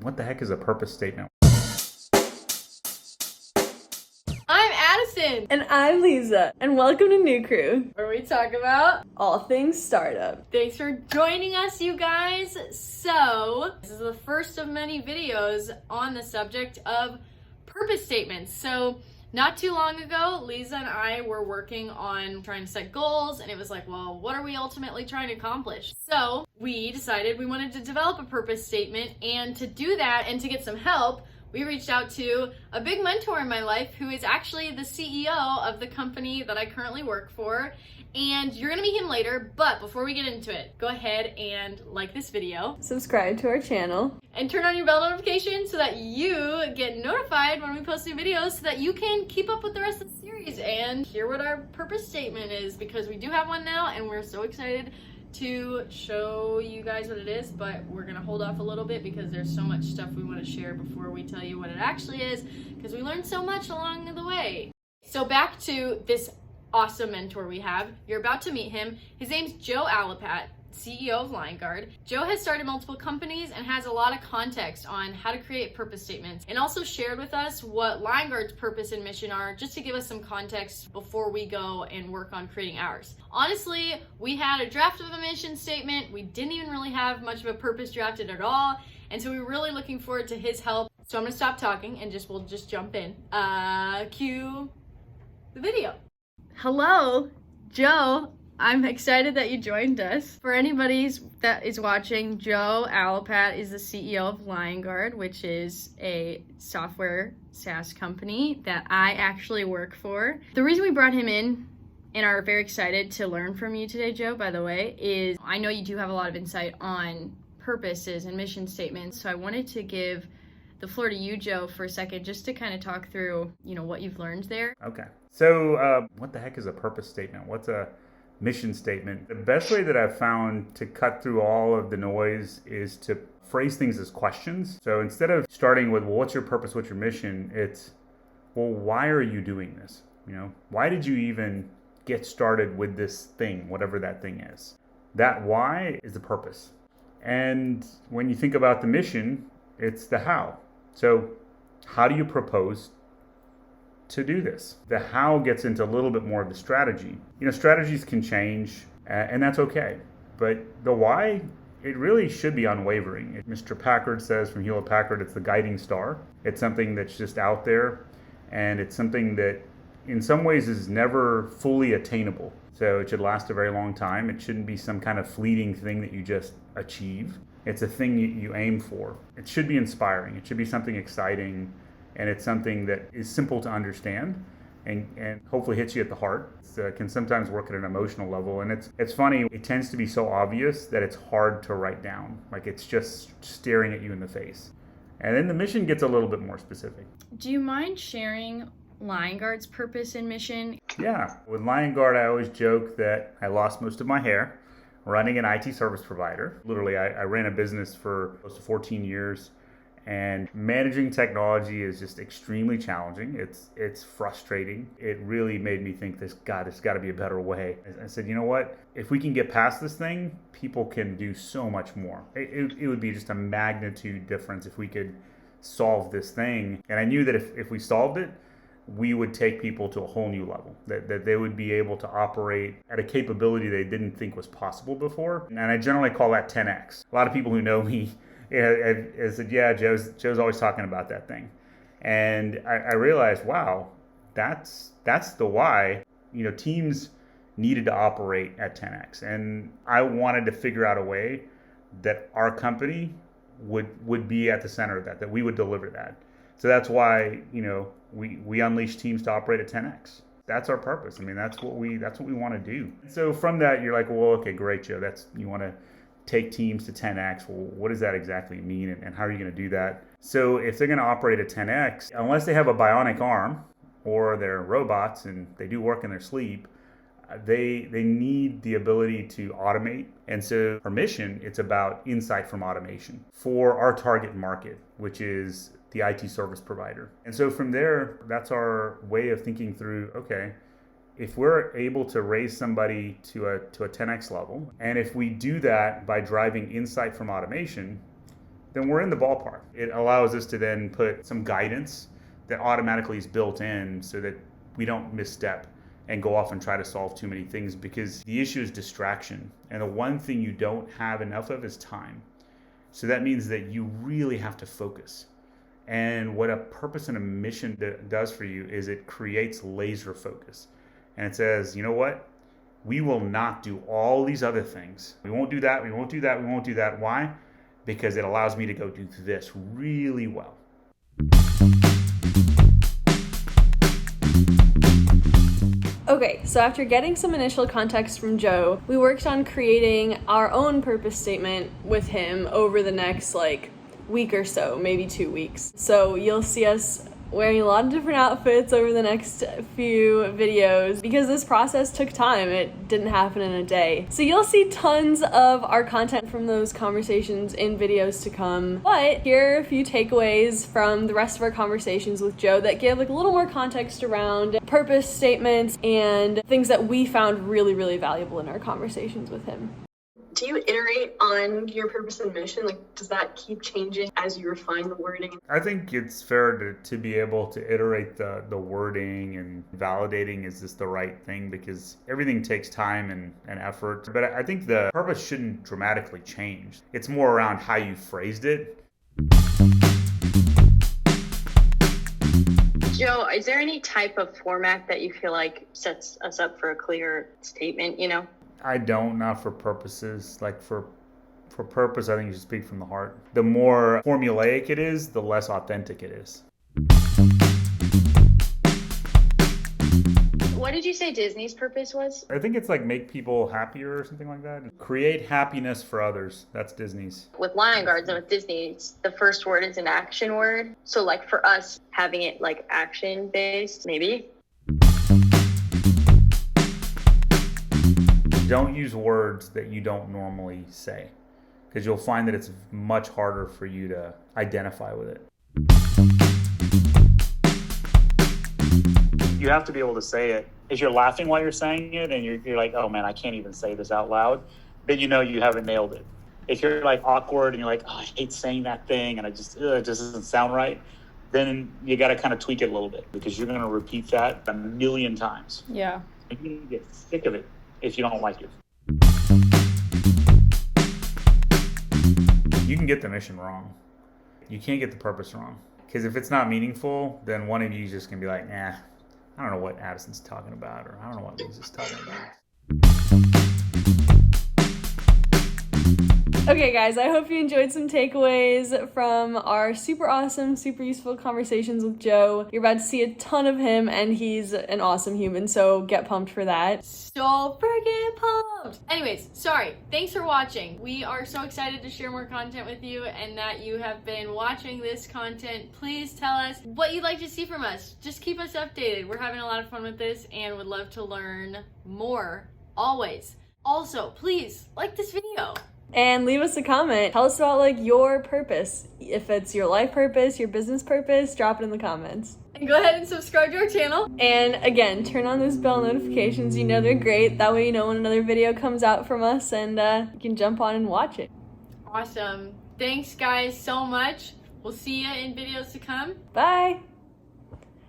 What the heck is a purpose statement? I'm Addison, And I'm Liza, and welcome to Neucrew, where we talk about all things startup. Thanks for joining us, you guys. So, this is the first of many videos on the subject of purpose statements. So, not too long ago, Liza and I were working on trying to set goals, and it was like, well, what are we ultimately trying to accomplish? So, we decided we wanted to develop a purpose statement, and to do that and to get some help, we reached out to a big mentor in my life who is actually the CEO of the company that I currently work for. And you're gonna meet him later, but before we get into it, go ahead and like this video, Subscribe to our channel. and turn on your bell notification so that you get notified when we post new videos so that you can keep up with the rest of the series and hear what our purpose statement is, because we do have one now and we're so excited to show you guys what it is, but we're gonna hold off a little bit because there's so much stuff we want to share before we tell you what it actually is, because we learned so much along the way. So back to this awesome mentor we have. You're about to meet him. His name's Joe Alapat, CEO of Liongard. Joe has started multiple companies and has a lot of context on how to create purpose statements, and also shared with us what Liongard's purpose and mission are, just to give us some context before we go and work on creating ours. Honestly, we had a draft of a mission statement. We didn't even really have much of a purpose drafted at all, and so we're really looking forward to his help. So I'm gonna stop talking and we'll just jump in. Cue the video. Hello, Joe. I'm excited that you joined us. For anybody that is watching, Joe Alapat is the CEO of Liongard, which is a software SaaS company that I actually work for. The reason we brought him in and are very excited to learn from you today, Joe, by the way, is I know you do have a lot of insight on purposes and mission statements. So I wanted to give the floor to you, Joe, for a second, just to kind of talk through, what you've learned there. Okay. So what the heck is a purpose statement? What's a mission statement? The best way that I've found to cut through all of the noise is to phrase things as questions. So instead of starting with, well, what's your purpose, what's your mission? It's, well, why are you doing this? Why did you even get started with this thing, whatever that thing is? That why is the purpose. And when you think about the mission, it's the how. So how do you propose to do this? The how gets into a little bit more of the strategy. Strategies can change, and that's okay. But the why, it really should be unwavering. Mr. Packard says from Hewlett Packard, it's the guiding star. It's something that's just out there, and it's something that in some ways is never fully attainable. So it should last a very long time. It shouldn't be some kind of fleeting thing that you just achieve. It's a thing you aim for. It should be inspiring. It should be something exciting, and it's something that is simple to understand and hopefully hits you at the heart. It can sometimes work at an emotional level, and it's funny, it tends to be so obvious that it's hard to write down. Like, it's just staring at you in the face. And then the mission gets a little bit more specific. Do you mind sharing Liongard's purpose and mission? Yeah. With Liongard, I always joke that I lost most of my hair running an IT service provider. Literally, I ran a business for close to 14 years, and managing technology is just extremely challenging. It's frustrating. It really made me think there's got to be a better way. I said, you know what? If we can get past this thing, people can do so much more. It would be just a magnitude difference if we could solve this thing. And I knew that if we solved it, we would take people to a whole new level, that they would be able to operate at a capability they didn't think was possible before. And I generally call that 10x. A lot of people who know me I said, yeah, Joe's always talking about that thing. And I realized, wow, that's the why. Teams needed to operate at 10x. And I wanted to figure out a way that our company would be at the center of that we would deliver that. So that's why, we unleash teams to operate at 10x. That's our purpose. That's what we want to do. So from that, you're like, well, okay, great, Joe. You want to take teams to 10x. Well, what does that exactly mean, and how are you going to do that? So if they're going to operate at 10x, unless they have a bionic arm or they're robots and they do work in their sleep, they need the ability to automate. And so our mission, it's about insight from automation for our target market, which is the IT service provider. And so from there, that's our way of thinking through, okay, if we're able to raise somebody to a 10x level, and if we do that by driving insight from automation, then we're in the ballpark. It allows us to then put some guidance that automatically is built in so that we don't misstep and go off and try to solve too many things, because the issue is distraction. And the one thing you don't have enough of is time. So that means that you really have to focus. And what a purpose and a mission does for you is it creates laser focus. And it says, you know what? We will not do all these other things. We won't do that, we won't do that, we won't do that. Why? Because it allows me to go do this really well. Okay, so after getting some initial context from Joe, we worked on creating our own purpose statement with him over the next week or so, maybe 2 weeks. So you'll see us wearing a lot of different outfits over the next few videos because this process took time. It didn't happen in a day. So you'll see tons of our content from those conversations in videos to come. But here are a few takeaways from the rest of our conversations with Joe that give a little more context around purpose statements and things that we found really, really valuable in our conversations with him. Do you iterate on your purpose and mission? Does that keep changing as you refine the wording? I think it's fair to be able to iterate the wording and validating, is this the right thing? Because everything takes time and effort. But I think the purpose shouldn't dramatically change. It's more around how you phrased it. Joe, is there any type of format that you feel like sets us up for a clear statement, I don't, not for purposes. For purpose, I think you should speak from the heart. The more formulaic it is, the less authentic it is. What did you say Disney's purpose was? I think it's make people happier or something like that. Create happiness for others. That's Disney's. With Liongard and with Disney, the first word is an action word. So for us, having it action based, maybe. Don't use words that you don't normally say, because you'll find that it's much harder for you to identify with it. You have to be able to say it. If you're laughing while you're saying it and you're like, oh man, I can't even say this out loud, then you know you haven't nailed it. If you're awkward and you're like, oh, I hate saying that thing and it just doesn't sound right, then you got to kind of tweak it a little bit, because you're going to repeat that 1,000,000 times. Yeah. And you get sick of it if you don't like it. You can get the mission wrong. You can't get the purpose wrong. Because if it's not meaningful, then one of you is just going to be like, nah, I don't know what Addison's talking about, or I don't know what Lisa's talking about. Okay guys, I hope you enjoyed some takeaways from our super awesome, super useful conversations with Joe. You're about to see a ton of him and he's an awesome human, so get pumped for that. So freaking pumped! Anyways, sorry. Thanks for watching. We are so excited to share more content with you and that you have been watching this content. Please tell us what you'd like to see from us. Just keep us updated. We're having a lot of fun with this and would love to learn more, always. Also, please like this video. And leave us a comment. Tell us about your purpose. If it's your life purpose, your business purpose, drop it in the comments. And go ahead and subscribe to our channel. And again, turn on those bell notifications. You know they're great. That way you know when another video comes out from us and you can jump on and watch it. Awesome. Thanks guys so much. We'll see you in videos to come. Bye.